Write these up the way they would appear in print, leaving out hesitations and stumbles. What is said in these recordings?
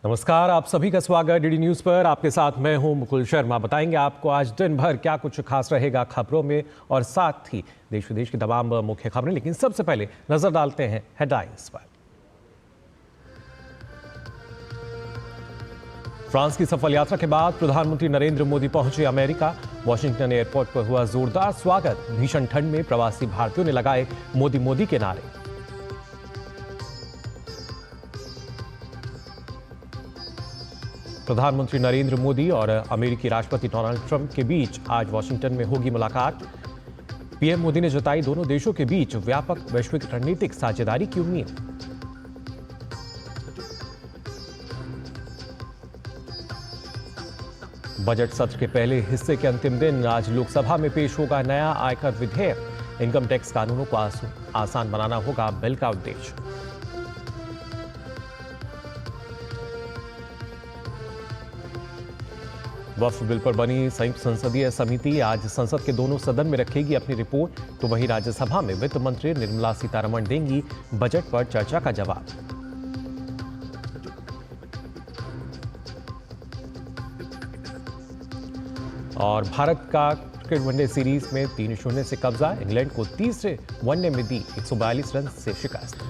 नमस्कार, आप सभी का स्वागत डीडी न्यूज पर। आपके साथ मैं हूं मुकुल शर्मा। बताएंगे आपको आज दिन भर क्या कुछ खास रहेगा खबरों में और साथ ही देश विदेश की तमाम मुख्य खबरें। लेकिन सबसे पहले नजर डालते हैं हेडलाइंस पर। फ्रांस की सफल यात्रा के बाद प्रधानमंत्री नरेंद्र मोदी पहुंचे अमेरिका। वॉशिंगटन एयरपोर्ट पर हुआ जोरदार स्वागत। भीषण ठंड में प्रवासी भारतीयों ने लगाए मोदी मोदी के नारे। प्रधानमंत्री नरेंद्र मोदी और अमेरिकी राष्ट्रपति डोनाल्ड ट्रंप के बीच आज वॉशिंगटन में होगी मुलाकात। पीएम मोदी ने जताई दोनों देशों के बीच व्यापक वैश्विक रणनीतिक साझेदारी की उम्मीद। बजट सत्र के पहले हिस्से के अंतिम दिन आज लोकसभा में पेश होगा नया आयकर विधेयक। इनकम टैक्स कानूनों को आसान बनाना होगा बिल का उद्देश्य। वक्फ बिल पर बनी संयुक्त संसदीय समिति आज संसद के दोनों सदन में रखेगी अपनी रिपोर्ट। तो वहीं राज्यसभा में वित्त मंत्री निर्मला सीतारमण देंगी बजट पर चर्चा का जवाब। और भारत का क्रिकेट वनडे सीरीज में 3-0 से कब्जा। इंग्लैंड को तीसरे वनडे में दी 142 रन से शिकस्त।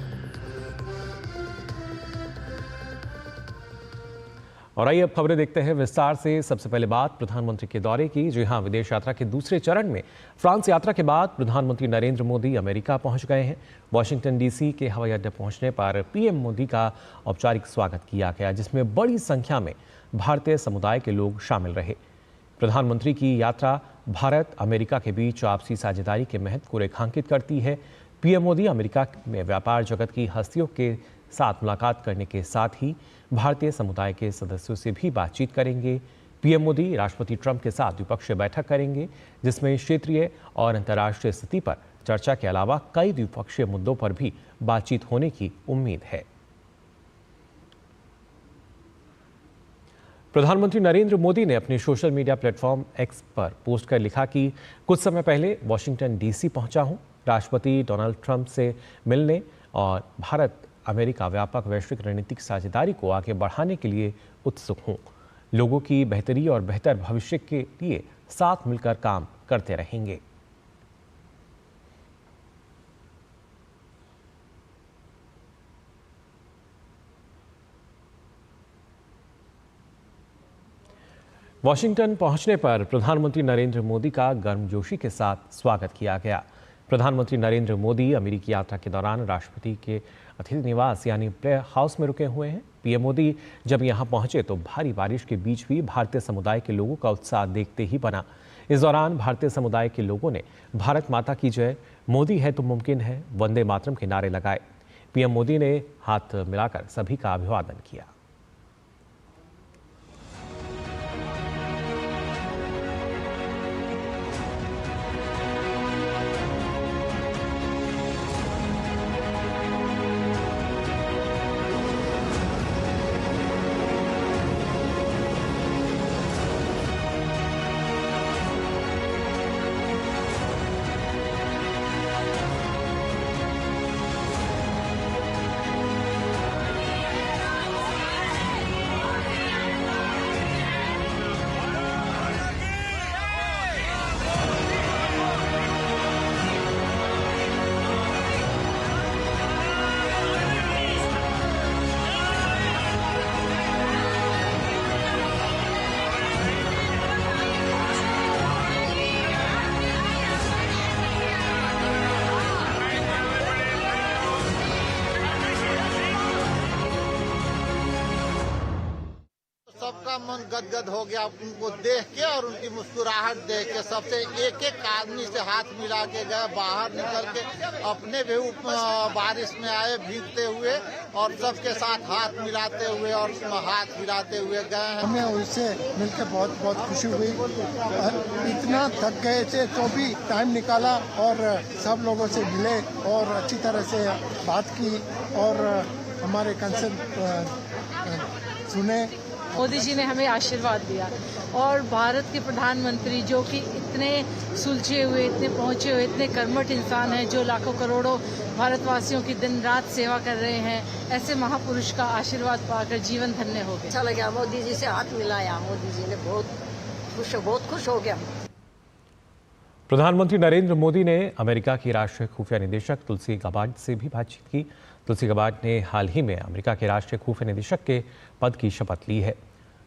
और आइए अब खबरें देखते हैं विस्तार से। सबसे पहले बात प्रधानमंत्री के दौरे की। जी हां, विदेश यात्रा के दूसरे चरण में फ्रांस यात्रा के बाद प्रधानमंत्री नरेंद्र मोदी अमेरिका पहुंच गए हैं। वॉशिंगटन डीसी के हवाई अड्डे पहुंचने पर पीएम मोदी का औपचारिक स्वागत किया गया, जिसमें बड़ी संख्या में भारतीय समुदाय के लोग शामिल रहे। प्रधानमंत्री की यात्रा भारत अमेरिका के बीच आपसी साझेदारी के महत्व को रेखांकित करती है। पीएम मोदी अमेरिका में व्यापार जगत की हस्तियों के साथ मुलाकात करने के साथ ही भारतीय समुदाय के सदस्यों से भी बातचीत करेंगे। पीएम मोदी राष्ट्रपति ट्रंप के साथ द्विपक्षीय बैठक करेंगे, जिसमें क्षेत्रीय और अंतर्राष्ट्रीय स्थिति पर चर्चा के अलावा कई द्विपक्षीय मुद्दों पर भी बातचीत होने की उम्मीद है। प्रधानमंत्री नरेंद्र मोदी ने अपने सोशल मीडिया प्लेटफॉर्म एक्स पर पोस्ट कर लिखा कि कुछ समय पहले वॉशिंगटन डीसी पहुंचा हूं राष्ट्रपति डोनाल्ड ट्रंप से मिलने और भारत अमेरिका व्यापक वैश्विक रणनीतिक साझेदारी को आगे बढ़ाने के लिए उत्सुक हूं। लोगों की बेहतरी और बेहतर भविष्य के लिए साथ मिलकर काम करते रहेंगे। वॉशिंगटन पहुंचने पर प्रधानमंत्री नरेंद्र मोदी का गर्मजोशी के साथ स्वागत किया गया। प्रधानमंत्री नरेंद्र मोदी अमेरिकी यात्रा के दौरान राष्ट्रपति के अतिथि निवास यानी प्लेयर हाउस में रुके हुए हैं। पीएम मोदी जब यहां पहुंचे तो भारी बारिश के बीच भी भारतीय समुदाय के लोगों का उत्साह देखते ही बना। इस दौरान भारतीय समुदाय के लोगों ने भारत माता की जय, मोदी है तो मुमकिन है, वंदे मातरम के नारे लगाए। पीएम मोदी ने हाथ मिलाकर सभी का अभिवादन किया। सबका मन गदगद हो गया उनको देख के और उनकी मुस्कुराहट देख के। सबसे एक एक आदमी से हाथ मिला के गए, बाहर निकल के अपने भी बारिश में आए भीगते हुए और सबके साथ हाथ मिलाते हुए और हाथ हिलाते हुए गए हैं। हमें उनसे मिलकर बहुत बहुत खुशी हुई। इतना थक गए थे तो भी टाइम निकाला और सब लोगों से मिले और अच्छी तरह से बात की और हमारे कंसर्न सुने मोदी जी ने हमें आशीर्वाद दिया और भारत के प्रधानमंत्री जो कि इतने सुलझे हुए, इतने पहुँचे हुए, इतने कर्मठ इंसान हैं, जो लाखों करोड़ों भारतवासियों की दिन रात सेवा कर रहे हैं, ऐसे महापुरुष का आशीर्वाद पाकर जीवन धन्य हो गया। अच्छा लगा, मोदी जी से हाथ मिलाया, मोदी जी ने बहुत खुश हो गया। प्रधानमंत्री नरेंद्र मोदी ने अमेरिका की राष्ट्रीय खुफिया निदेशक तुलसी गबार्ड से भी बातचीत की। तुलसी गबार्ड ने हाल ही में अमेरिका के राष्ट्रीय खुफिया निदेशक के पद की शपथ ली है।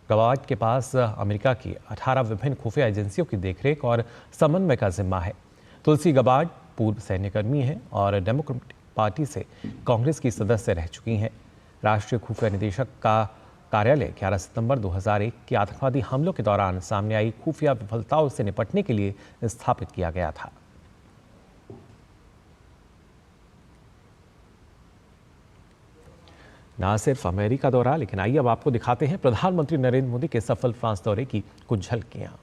गबार्ड के पास अमेरिका की 18 विभिन्न खुफिया एजेंसियों की देखरेख और समन्वय का जिम्मा है। तुलसी गबार्ड पूर्व सैन्यकर्मी हैं और डेमोक्रेटिक पार्टी से कांग्रेस की सदस्य रह चुकी हैं। राष्ट्रीय खुफिया निदेशक का कार्यालय 11 सितंबर 2001 के आतंकवादी हमलों के दौरान सामने आई खुफिया विफलताओं से निपटने के लिए स्थापित किया गया था। ना सिर्फ अमेरिका दौरा, लेकिन आइए अब आपको दिखाते हैं प्रधानमंत्री नरेंद्र मोदी के सफल फ्रांस दौरे की कुछ झलकियां।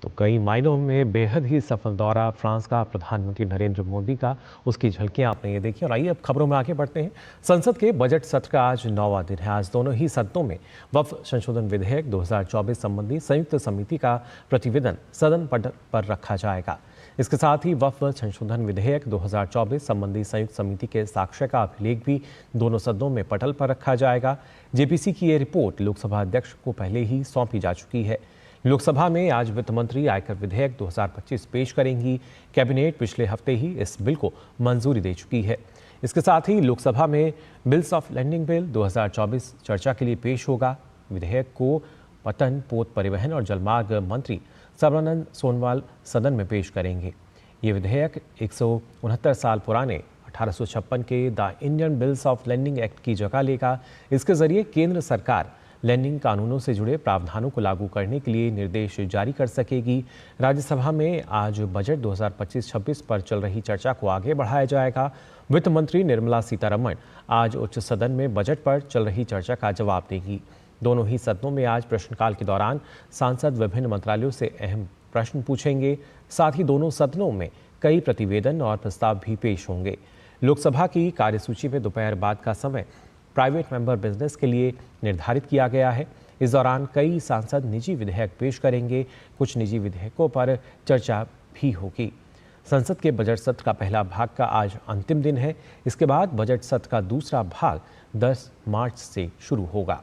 तो कई मायनों में बेहद ही सफल दौरा फ्रांस का प्रधानमंत्री नरेंद्र मोदी का, उसकी झलकियां आपने ये देखी। और आइए अब खबरों में आगे बढ़ते हैं। संसद के बजट सत्र का आज 9वां दिन है। आज दोनों ही सदनों में वक्फ संशोधन विधेयक 2024 संबंधी संयुक्त समिति का प्रतिवेदन सदन पर रखा जाएगा। इसके साथ ही वक्फ संशोधन विधेयक 2024 संबंधी संयुक्त समिति के साक्ष्य का अभिलेख भी दोनों सदनों में पटल पर रखा जाएगा। जेपीसी की ये रिपोर्ट लोकसभा अध्यक्ष को पहले ही सौंपी जा चुकी है। लोकसभा में आज वित्त मंत्री आयकर विधेयक 2025 पेश करेंगी। कैबिनेट पिछले हफ्ते ही इस बिल को मंजूरी दे चुकी है। इसके साथ ही लोकसभा में बिल्स ऑफ लैंडिंग बिल 2024 चर्चा के लिए पेश होगा। विधेयक को पतन, पोत परिवहन और जलमार्ग मंत्री सर्बानंद सोनोवाल सदन में पेश करेंगे। ये विधेयक 169 साल पुराने 1856 के the Indian bills of lading act की जगह लेगा। इसके जरिए केंद्र सरकार लैंडिंग कानूनों से जुड़े प्रावधानों को लागू करने के लिए निर्देश जारी कर सकेगी। राज्यसभा में आज बजट 2025-26 पर चल रही चर्चा को आगे बढ़ाया जाएगा। वित्त मंत्री निर्मला सीतारमण आज उच्च सदन में बजट पर चल रही चर्चा का जवाब देगी। दोनों ही सदनों में आज प्रश्नकाल के दौरान सांसद विभिन्न मंत्रालयों से अहम प्रश्न पूछेंगे। साथ ही दोनों सदनों में कई प्रतिवेदन और प्रस्ताव भी पेश होंगे। लोकसभा की कार्यसूची में दोपहर बाद का समय प्राइवेट मेंबर बिजनेस के लिए निर्धारित किया गया है। इस दौरान कई सांसद निजी विधेयक पेश करेंगे। कुछ निजी विधेयकों पर चर्चा भी होगी। संसद के बजट सत्र का पहला भाग का आज अंतिम दिन है। इसके बाद बजट सत्र का दूसरा भाग 10 मार्च से शुरू होगा।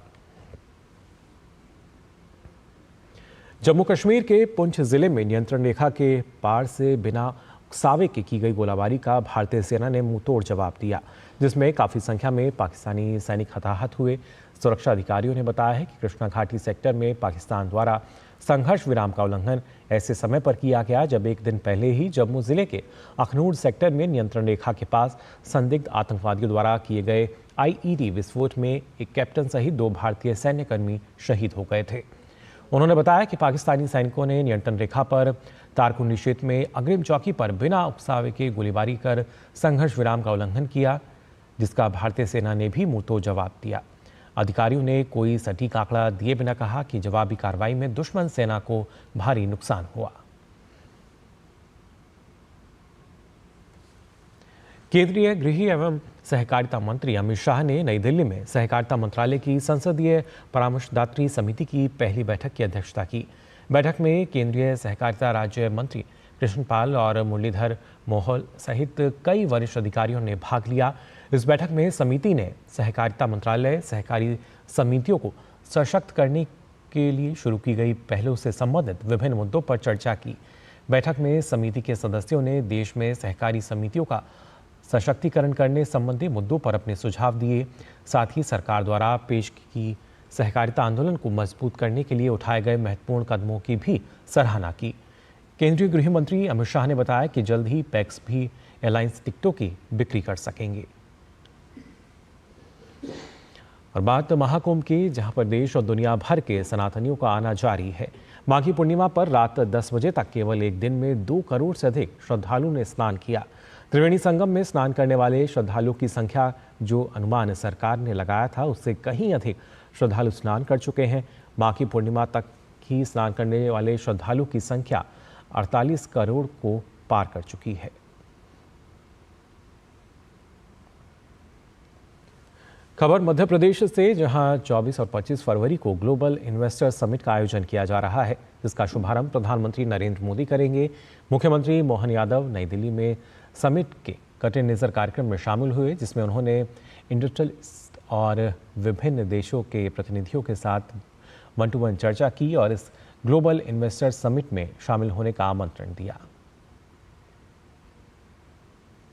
जम्मू कश्मीर के पुंछ जिले में नियंत्रण रेखा के पार से बिना उकसावे के की गई गोलाबारी का भारतीय सेना ने मुंहतोड़ जवाब दिया, जिसमें काफी संख्या में पाकिस्तानी सैनिक हताहत हुए। सुरक्षा अधिकारियों ने बताया है कि कृष्णा घाटी सेक्टर में पाकिस्तान द्वारा संघर्ष विराम का उल्लंघन ऐसे समय पर किया गया जब एक दिन पहले ही जम्मू जिले के अखनूर सेक्टर में नियंत्रण रेखा के पास संदिग्ध आतंकवादियों द्वारा किए गए आईईडी विस्फोट में एक कैप्टन सहित 2 भारतीय सैन्यकर्मी शहीद हो गए थे। उन्होंने बताया कि पाकिस्तानी सैनिकों ने नियंत्रण रेखा पर तारकुंडी क्षेत्र में अग्रिम चौकी पर बिना उकसावे के गोलीबारी कर संघर्ष विराम का उल्लंघन किया, जिसका भारतीय सेना ने भी मुंहतोड़ जवाब दिया। अधिकारियों ने कोई सटीक आंकड़ा दिए बिना कहा कि जवाबी कार्रवाई में दुश्मन सेना को भारी नुकसान हुआ। केंद्रीय गृह एवं सहकारिता मंत्री अमित शाह ने नई दिल्ली में सहकारिता मंत्रालय की संसदीय परामर्शदात्री समिति की पहली बैठक की अध्यक्षता की। बैठक में केंद्रीय सहकारिता राज्य मंत्री कृष्णपाल और मुरलीधर मोहोल सहित कई वरिष्ठ अधिकारियों ने भाग लिया। इस बैठक में समिति ने सहकारिता मंत्रालय सहकारी समितियों को सशक्त करने के लिए शुरू की गई पहलों से संबंधित विभिन्न मुद्दों पर चर्चा की। बैठक में समिति के सदस्यों ने देश में सहकारी समितियों का सशक्तिकरण करने संबंधी मुद्दों पर अपने सुझाव दिए। साथ ही सरकार द्वारा पेश की सहकारिता आंदोलन को मजबूत करने के लिए उठाए गए महत्वपूर्ण कदमों की भी सराहना की। केंद्रीय गृह मंत्री अमित शाह ने बताया कि जल्द ही पैक्स भी एयरलाइंस टिकटों की बिक्री कर सकेंगे। और बात महाकुंभ की, जहां पर देश और दुनिया भर के सनातनियों का आना जारी है। माघी पूर्णिमा पर रात 10 बजे तक केवल एक दिन में 2 करोड़ से अधिक श्रद्धालुओं ने स्नान किया। त्रिवेणी संगम में स्नान करने वाले श्रद्धालुओं की संख्या जो अनुमान सरकार ने लगाया था उससे कहीं अधिक श्रद्धालु स्नान कर चुके हैं। माघी पूर्णिमा तक ही स्नान करने वाले श्रद्धालुओं की संख्या 48 करोड़ को पार कर चुकी है। खबर मध्य प्रदेश से, जहां 24 और 25 फरवरी को ग्लोबल इन्वेस्टर समिट का आयोजन किया जा रहा है, जिसका शुभारंभ प्रधानमंत्री नरेंद्र मोदी करेंगे। मुख्यमंत्री मोहन यादव नई दिल्ली में समिट के कटे नजर कार्यक्रम में शामिल हुए, जिसमें उन्होंने इंडस्ट्रियलिस्ट और विभिन्न देशों के प्रतिनिधियों के साथ 1-to-1 चर्चा की और इस ग्लोबल इन्वेस्टर समिट में शामिल होने का आमंत्रण दिया।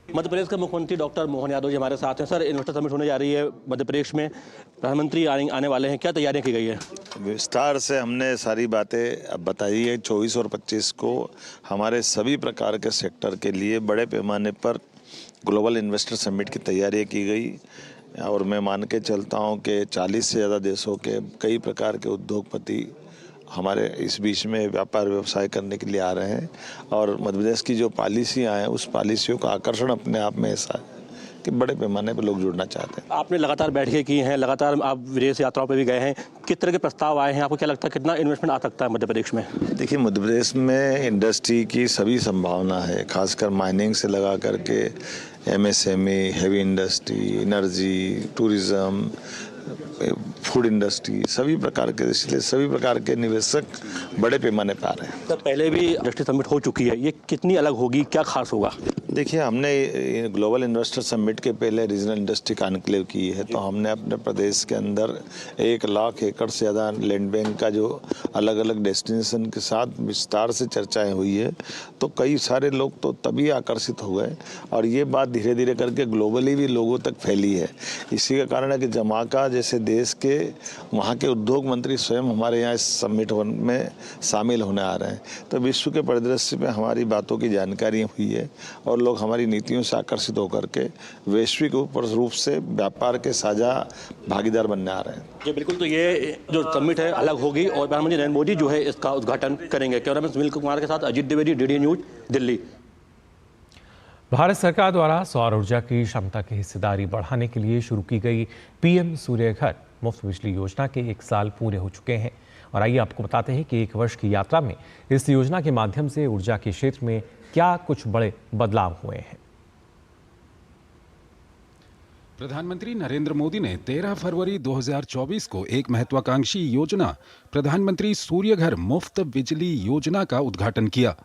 मध्य प्रदेश के मुख्यमंत्री डॉक्टर मोहन यादव जी हमारे साथ हैं। सर, इन्वेस्टर समिट होने जा रही है मध्य प्रदेश में, प्रधानमंत्री आने वाले हैं, क्या तैयारियां की गई है? विस्तार से हमने सारी बातें अब बताई है। 24 और 25 को हमारे सभी प्रकार के सेक्टर के लिए बड़े पैमाने पर ग्लोबल इन्वेस्टर समिट की तैयारियां की गई और मैं मान के चलता हूं कि 40 से ज़्यादा देशों के कई प्रकार के उद्योगपति हमारे इस बीच में व्यापार व्यवसाय करने के लिए आ रहे हैं और मध्य प्रदेश की जो पॉलिसियाँ हैं उस पॉलिसियों का आकर्षण अपने आप में ऐसा है कि बड़े पैमाने पर लोग जुड़ना चाहते हैं। आपने लगातार बैठकें की हैं, लगातार आप विदेश यात्राओं पर भी गए हैं, किस तरह के प्रस्ताव आए हैं? आपको क्या लगता है कितना इन्वेस्टमेंट आ सकता है मध्य प्रदेश में? देखिए, मध्य प्रदेश में इंडस्ट्री की सभी संभावना है, खासकर माइनिंग से लगा करके MSME, heavy industry, energy, tourism, food industry, सभी प्रकार के, इसलिए सभी प्रकार के निवेशक बड़े पैमाने पर आ रहे हैं। सर, पहले भी इंडस्ट्री समिट हो चुकी है, ये कितनी अलग होगी, क्या खास होगा? देखिए, हमने ग्लोबल इन्वेस्टर समिट के पहले रीजनल इंडस्ट्री कॉन्क्लेव की है, तो हमने अपने प्रदेश के अंदर 1 लाख एकड़ से ज़्यादा लैंड बैंक का जो अलग अलग डेस्टिनेशन के साथ विस्तार से चर्चाएं हुई है, तो कई सारे लोग तो तभी आकर्षित हो गए और ये बात धीरे धीरे करके ग्लोबली भी लोगों तक फैली है। इसी का कारण है कि जमाका जैसे देश के वहाँ के उद्योग मंत्री स्वयं हमारे यहाँ इस समिट में शामिल होने आ रहे हैं, तो विश्व के परिदृश्य में हमारी बातों की जानकारी हुई है और लोग हमारी नीतियों से आकर्षित होकर के वैश्विक रूप से व्यापार के साझा भागीदार बनने आ रहे हैं। जी बिल्कुल, तो ये जो समिट है अलग होगी और प्रधानमंत्री नरेंद्र मोदी जो है इसका उद्घाटन करेंगे। कैमरामैन सुनील कुमार के साथ अजीत द्विवेदी, DD न्यूज, दिल्ली। भारत सरकार द्वारा सौर ऊर्जा की क्षमता की हिस्सेदारी बढ़ाने के लिए शुरू की गई PM सूर्य घर मुफ्त बिजली योजना के 1 साल पूरे हो चुके हैं और आइए आपको बताते हैं कि 1 वर्ष की यात्रा में इस योजना के माध्यम से ऊर्जा के क्षेत्र में क्या कुछ बड़े बदलाव हुए हैं। प्रधानमंत्री नरेंद्र मोदी ने 13 फरवरी 2024 को एक महत्वाकांक्षी योजना प्रधानमंत्री सूर्य घर मुफ्त बिजली योजना का उद्घाटन किया,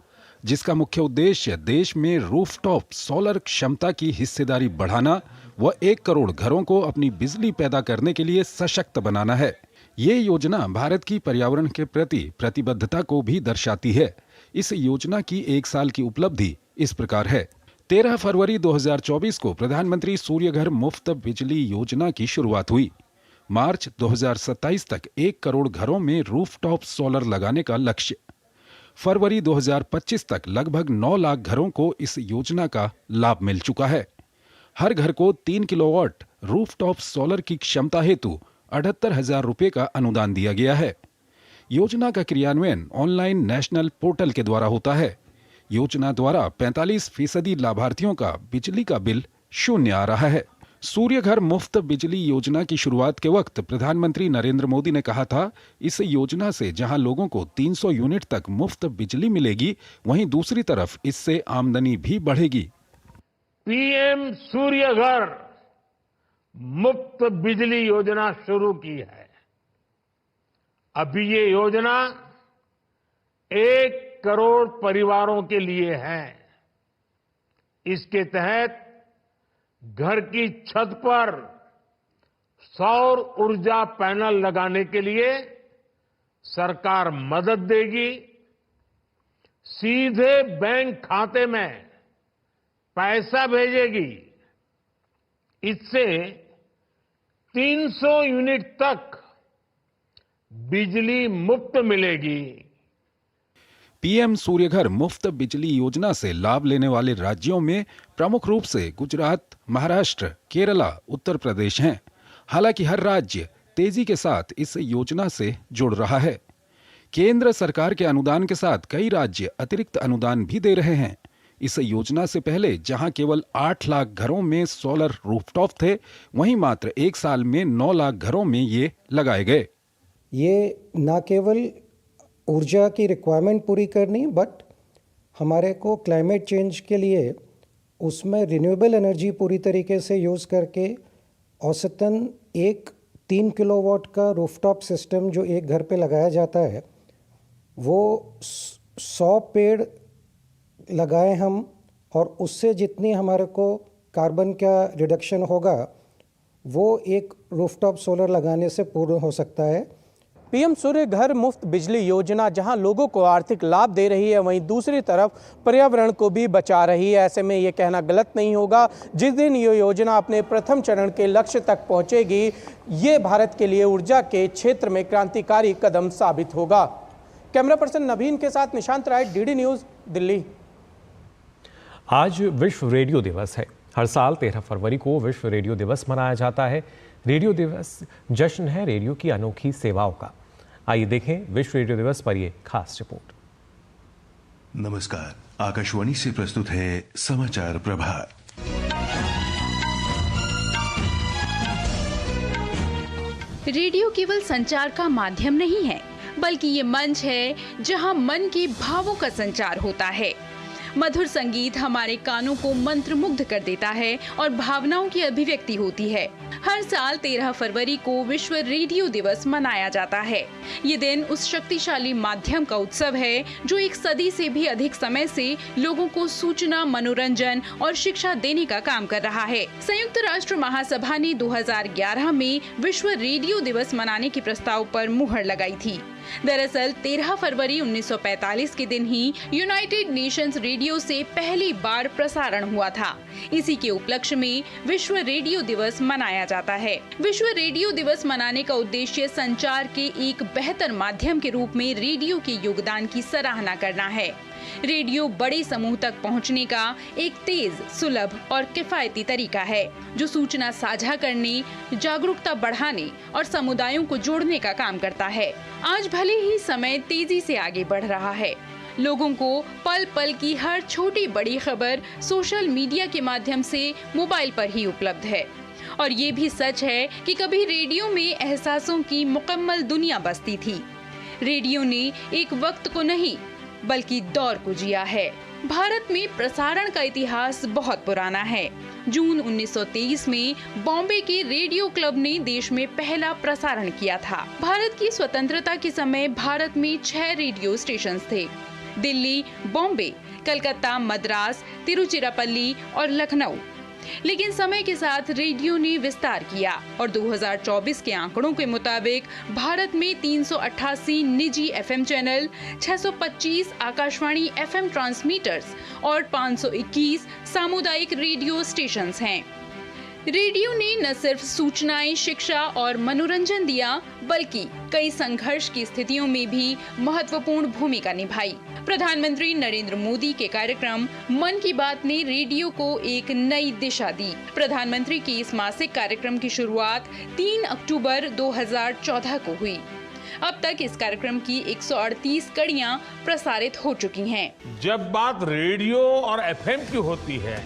जिसका मुख्य उद्देश्य देश में रूफटॉप सोलर क्षमता की हिस्सेदारी बढ़ाना व 1 करोड़ घरों को अपनी बिजली पैदा करने के लिए सशक्त बनाना है। ये योजना भारत की पर्यावरण के प्रति प्रतिबद्धता को भी दर्शाती है। इस योजना की 1 साल की उपलब्धि इस प्रकार है। 13 फरवरी 2024 को प्रधानमंत्री सूर्यघर मुफ्त बिजली योजना की शुरुआत हुई। मार्च 2027 तक 1 करोड़ घरों में रूफटॉप सोलर लगाने का लक्ष्य। फरवरी 2025 तक लगभग 9 लाख घरों को इस योजना का लाभ मिल चुका है। हर घर को 3 किलोवाट रूफटॉप सोलर की क्षमता हेतु 78,000 रुपये का अनुदान दिया गया है। योजना का क्रियान्वयन ऑनलाइन नेशनल पोर्टल के द्वारा होता है। योजना द्वारा 45% लाभार्थियों का बिजली का बिल शून्य आ रहा है। सूर्यघर मुफ्त बिजली योजना की शुरुआत के वक्त प्रधानमंत्री नरेंद्र मोदी ने कहा था, इस योजना से जहां लोगों को 300 यूनिट तक मुफ्त बिजली मिलेगी, वहीं दूसरी तरफ इससे आमदनी भी बढ़ेगी। पीएम सूर्यघर मुफ्त बिजली योजना शुरू की है। अभी ये योजना 1 करोड़ परिवारों के लिए है। इसके तहत घर की छत पर सौर ऊर्जा पैनल लगाने के लिए सरकार मदद देगी। सीधे बैंक खाते में पैसा भेजेगी। इससे 300 यूनिट तक बिजली मुफ्त मिलेगी। पीएम सूर्यघर मुफ्त बिजली योजना से लाभ लेने वाले राज्यों में प्रमुख रूप से गुजरात, महाराष्ट्र, केरला, उत्तर प्रदेश हैं। हालांकि हर राज्य तेजी के साथ इस योजना से जुड़ रहा है। केंद्र सरकार के अनुदान के साथ कई राज्य अतिरिक्त अनुदान भी दे रहे हैं। इस योजना से पहले जहां केवल 8 लाख घरों में सोलर रूफटॉप थे, वहीं मात्र 1 साल में 9 लाख घरों में ये लगाए गए। ये न केवल ऊर्जा की रिक्वायरमेंट पूरी करनी, बट हमारे को क्लाइमेट चेंज के लिए उसमें रिन्यूएबल एनर्जी पूरी तरीके से यूज़ करके औसतन 3 किलोवाट का रूफटॉप सिस्टम जो एक घर पे लगाया जाता है, वो 100 पेड़ लगाए हम, और उससे जितनी हमारे को कार्बन का रिडक्शन होगा वो एक रूफटॉप सोलर लगाने से पूर्ण हो सकता है। पीएम सूर्य घर मुफ्त बिजली योजना जहां लोगों को आर्थिक लाभ दे रही है, वहीं दूसरी तरफ पर्यावरण को भी बचा रही है। ऐसे में ये कहना गलत नहीं होगा, जिस दिन ये योजना अपने प्रथम चरण के लक्ष्य तक पहुंचेगी, ये भारत के लिए ऊर्जा के क्षेत्र में क्रांतिकारी कदम साबित होगा। कैमरा पर्सन नवीन के साथ निशांत राय, डीडी न्यूज़, दिल्ली। आज विश्व रेडियो दिवस है। हर साल 13 फरवरी को विश्व रेडियो दिवस मनाया जाता है। रेडियो दिवस जश्न है रेडियो की अनोखी सेवाओं का। आइए देखें विश्व रेडियो दिवस पर यह खास रिपोर्ट। नमस्कार, आकाशवाणी से प्रस्तुत है समाचार प्रभात। रेडियो केवल संचार का माध्यम नहीं है, बल्कि ये मंच है जहां मन के भावों का संचार होता है। मधुर संगीत हमारे कानों को मंत्रमुग्ध कर देता है और भावनाओं की अभिव्यक्ति होती है। हर साल 13 फरवरी को विश्व रेडियो दिवस मनाया जाता है। ये दिन उस शक्तिशाली माध्यम का उत्सव है जो एक सदी से भी अधिक समय से लोगों को सूचना, मनोरंजन और शिक्षा देने का काम कर रहा है। संयुक्त राष्ट्र महासभा ने 2011 में विश्व रेडियो दिवस मनाने के प्रस्ताव पर मुहर लगाई थी। दरअसल 13 फरवरी 1945 के दिन ही यूनाइटेड नेशंस रेडियो से पहली बार प्रसारण हुआ था। इसी के उपलक्ष्य में विश्व रेडियो दिवस मनाया जाता है। विश्व रेडियो दिवस मनाने का उद्देश्य संचार के एक बेहतर माध्यम के रूप में रेडियो के योगदान की सराहना करना है। रेडियो बड़े समूह तक पहुंचने का एक तेज, सुलभ और किफायती तरीका है जो सूचना साझा करने, जागरूकता बढ़ाने और समुदायों को जोड़ने का काम करता है। आज भले ही समय तेजी से आगे बढ़ रहा है, लोगों को पल पल की हर छोटी बड़ी खबर सोशल मीडिया के माध्यम से मोबाइल पर ही उपलब्ध है। और ये भी सच है कि कभी रेडियो में एहसासों की मुकम्मल दुनिया बसती थी। रेडियो ने एक वक्त को नहीं बल्कि दौर को जिया है। भारत में प्रसारण का इतिहास बहुत पुराना है। जून 1923 में बॉम्बे के रेडियो क्लब ने देश में पहला प्रसारण किया था। भारत की स्वतंत्रता के समय भारत में 6 रेडियो स्टेशन थे। दिल्ली, बॉम्बे, कलकत्ता, मद्रास, तिरुचिरापल्ली और लखनऊ। लेकिन समय के साथ रेडियो ने विस्तार किया और 2024 के आंकड़ों के मुताबिक भारत में 388 निजी FM channel, 625 Akashvani FM transmitters और 521 सामुदायिक रेडियो स्टेशंस हैं। रेडियो ने न सिर्फ सूचनाएं, शिक्षा और मनोरंजन दिया, बल्कि कई संघर्ष की स्थितियों में भी महत्वपूर्ण भूमिका निभाई। प्रधानमंत्री नरेंद्र मोदी के कार्यक्रम मन की बात ने रेडियो को एक नई दिशा दी। प्रधानमंत्री के इस मासिक कार्यक्रम की शुरुआत 3 अक्टूबर 2014 को हुई। अब तक इस कार्यक्रम की 138 कड़ियां प्रसारित हो चुकी हैं। जब बात रेडियो और एफएम की होती है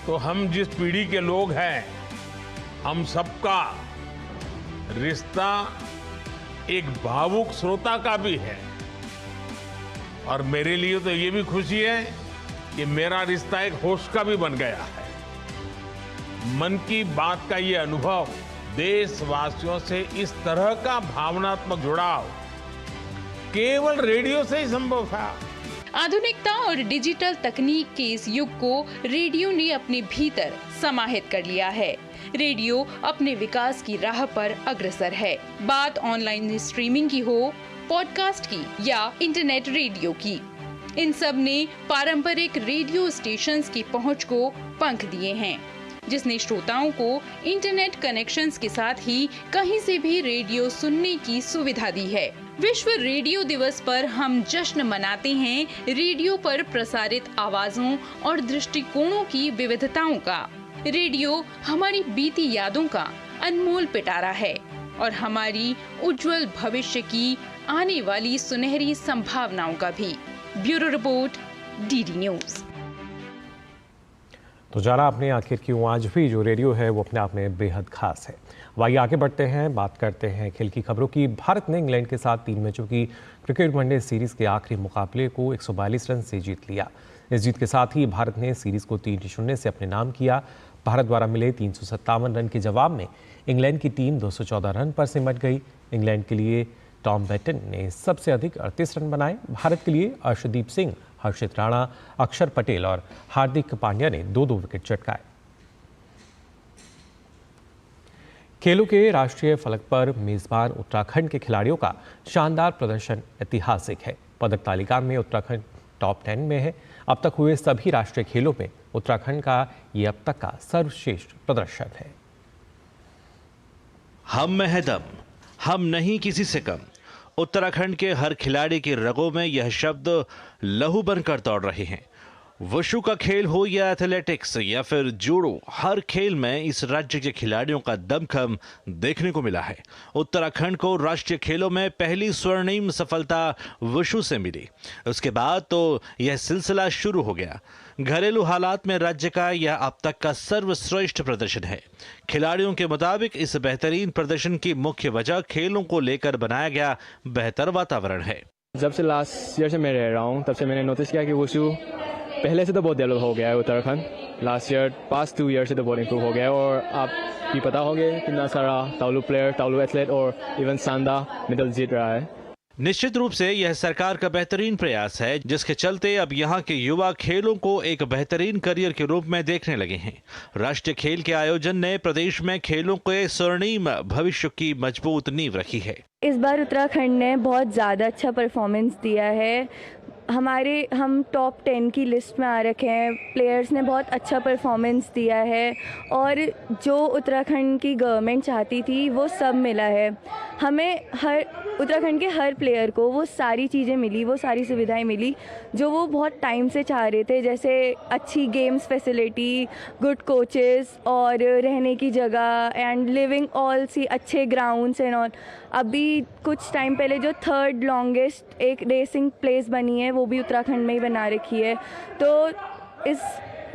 तो हम जिस पीढ़ी के लोग हैं, हम सबका रिश्ता एक भावुक श्रोता का भी है। और मेरे लिए तो ये भी खुशी है कि मेरा रिश्ता एक होस्ट का भी बन गया है। मन की बात का ये अनुभव, देशवासियों से इस तरह का भावनात्मक जुड़ाव केवल रेडियो से ही संभव था। आधुनिकता और डिजिटल तकनीक के इस युग को रेडियो ने अपने भीतर समाहित कर लिया है। रेडियो अपने विकास की राह पर अग्रसर है। बात ऑनलाइन स्ट्रीमिंग की हो, पॉडकास्ट की या इंटरनेट रेडियो की, इन सब ने पारंपरिक रेडियो स्टेशंस की पहुंच को पंख दिए हैं, जिसने श्रोताओं को इंटरनेट कनेक्शंस के साथ ही कहीं से भी रेडियो सुनने की सुविधा दी है। विश्व रेडियो दिवस पर हम जश्न मनाते हैं रेडियो पर प्रसारित आवाजों और दृष्टिकोणों की विविधताओं का। रेडियो हमारी बीती यादों का अनमोल पिटारा है और हमारी उज्जवल भविष्य की आने वाली सुनहरी संभावनाओं का भी। Bureau report, DD news. तो जाना आपने आखिर क्यों आज भी जो रेडियो है वो अपने आप में बेहद खास है। वाइए आगे बढ़ते हैं, बात करते हैं खेल की खबरों की। भारत ने इंग्लैंड के साथ 3 मैचों की क्रिकेट वनडे सीरीज के आखिरी मुकाबले को 142 रन से जीत लिया। इस जीत के साथ ही भारत ने सीरीज को 3-0 से अपने नाम किया। भारत द्वारा मिले 357 रन के जवाब में इंग्लैंड की टीम 214 रन पर सिमट गई। इंग्लैंड के लिए टॉम बेटन ने सबसे अधिक 38 रन बनाए। भारत के लिए अर्शदीप सिंह, हर्षित राणा, अक्षर पटेल और हार्दिक पांड्या ने 2-2 विकेट चटकाए। खेलों के राष्ट्रीय फलक पर मेजबान उत्तराखंड के खिलाड़ियों का शानदार प्रदर्शन ऐतिहासिक है। पदक तालिका में उत्तराखंड टॉप 10 में है। अब तक हुए सभी राष्ट्रीय खेलों में उत्तराखंड का ये अब तक का सर्वश्रेष्ठ प्रदर्शन है। हम में है दम, हम नहीं किसी से कम। उत्तराखंड के हर खिलाड़ी की रगों में यह शब्द लहू बनकर दौड़ रहे हैं। वुशु का खेल हो या एथलेटिक्स या फिर जूडो, हर खेल में इस राज्य के खिलाड़ियों का दमखम देखने को मिला है। उत्तराखंड को राष्ट्रीय खेलों में पहली स्वर्णिम सफलता वुशु से मिली। उसके बाद तो यह सिलसिला शुरू हो गया। घरेलू हालात में राज्य का यह अब तक का सर्वश्रेष्ठ प्रदर्शन है। खिलाड़ियों के मुताबिक इस बेहतरीन प्रदर्शन की मुख्य वजह खेलों को लेकर बनाया गया बेहतर वातावरण है। जब से लास्ट ईयर से मैं रह रहा हूँ, तब से मैंने नोटिस किया कि वुशु पहले से तो बहुत डेवलप हो गया है Uttarakhand. Last year, past 2 year से तो बहुत इम्प्रूव हो गया है। और आप भी पता होंगे कितना सारा तालु प्लेयर, तालु एथलीट और इवन सांदा मेडल जीत रहा है। निश्चित रूप से यह सरकार का बेहतरीन प्रयास है, जिसके चलते अब यहाँ के युवा खेलों को एक बेहतरीन करियर के रूप में देखने लगे हैं। राष्ट्रीय खेल के आयोजन ने प्रदेश में खेलों के स्वर्णिम भविष्य की मजबूत नींव रखी है। इस बार उत्तराखंड ने बहुत ज़्यादा अच्छा परफॉर्मेंस दिया है। हम टॉप 10 की लिस्ट में आ रखे हैं। प्लेयर्स ने बहुत अच्छा परफॉर्मेंस दिया है और जो उत्तराखंड की गवर्नमेंट चाहती थी वो सब मिला है। हमें उत्तराखंड के हर प्लेयर को वो सारी चीज़ें मिली, वो सारी सुविधाएं मिली जो वो बहुत टाइम से चाह रहे थे, जैसे अच्छी गेम्स फैसिलिटी, गुड कोचेस और रहने की जगह एंड लिविंग ऑल सी अच्छे ग्राउंड्स एंड ऑल। अभी कुछ टाइम पहले जो 3rd लॉन्गेस्ट एक रेसिंग प्लेस बनी है वो भी उत्तराखंड में ही बना रखी है। तो इस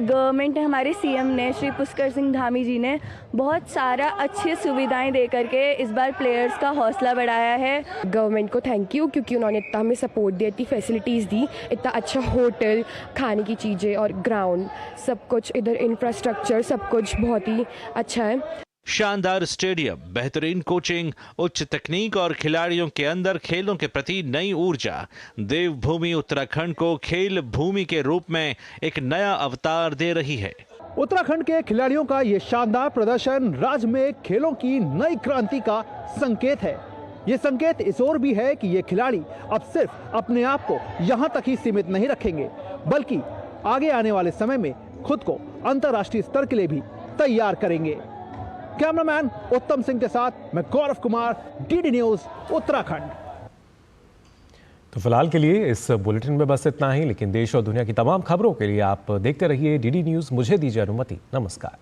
गवर्नमेंट ने, हमारे सीएम ने, श्री पुष्कर सिंह धामी जी ने बहुत सारा अच्छी सुविधाएं दे करके इस बार प्लेयर्स का हौसला बढ़ाया है। गवर्नमेंट को थैंक यू, क्योंकि उन्होंने इतना हमें सपोर्ट दिया, इतनी फैसिलिटीज़ दी, इतना अच्छा होटल, खाने की चीज़ें और ग्राउंड, सब कुछ इधर इंफ्रास्ट्रक्चर सब कुछ बहुत ही अच्छा है। शानदार स्टेडियम, बेहतरीन कोचिंग, उच्च तकनीक और खिलाड़ियों के अंदर खेलों के प्रति नई ऊर्जा देवभूमि उत्तराखंड को खेल भूमि के रूप में एक नया अवतार दे रही है। उत्तराखंड के खिलाड़ियों का ये शानदार प्रदर्शन राज्य में खेलों की नई क्रांति का संकेत है। ये संकेत इस ओर भी है कि ये खिलाड़ी अब सिर्फ अपने आप को यहाँ तक ही सीमित नहीं रखेंगे, बल्कि आगे आने वाले समय में खुद को अंतर्राष्ट्रीय स्तर के लिए भी तैयार करेंगे। कैमरामैन उत्तम सिंह के साथ मैं गौरव कुमार, डीडी न्यूज उत्तराखंड। तो फिलहाल के लिए इस बुलेटिन में बस इतना ही, लेकिन देश और दुनिया की तमाम खबरों के लिए आप देखते रहिए डीडी न्यूज। मुझे दीजिए अनुमति, नमस्कार।